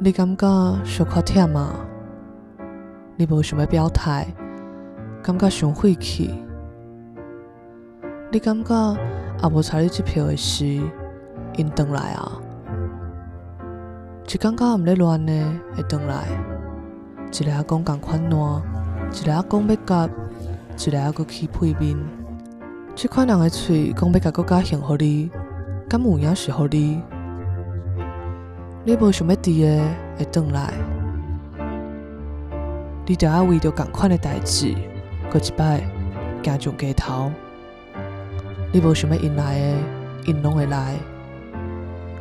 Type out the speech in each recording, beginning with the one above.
你感觉小可忝啊？你无想要表态，感觉伤晦气？你感觉也无差你这票的事，因转来啊？一感觉毋咧乱的会转来，一个讲同款烂，一个讲要夹，一个搁起屁面。这款人的嘴讲要甲搁加幸福你，敢有影是互你？你无想要伫的会转来，你就要为着同款的代志，搁一摆行上街头。你无想要因来的，因拢会来。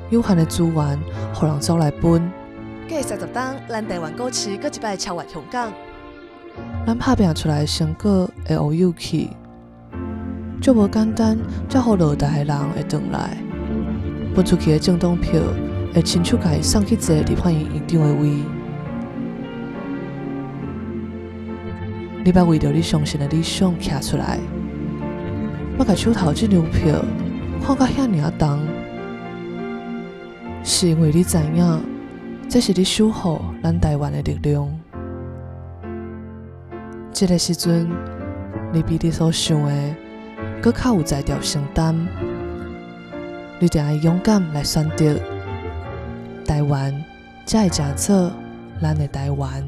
有限的资源，互人走来分。过30档，咱台湾股市搁一摆超越香港。咱打拼出来的成果会有勇气，足无简单，才互落台的人会转来。分出去的政党票会亲手甲伊送去坐立法院院长的位。你捌为着你相信的理想徛出来，捌甲手头这张票看甲遐尔重，是因为你知影，这是你守护咱台湾的力量。这个时阵，你比你所想的，搁较有才调承担。你定要勇敢来选择台湾，才会成做咱的台湾。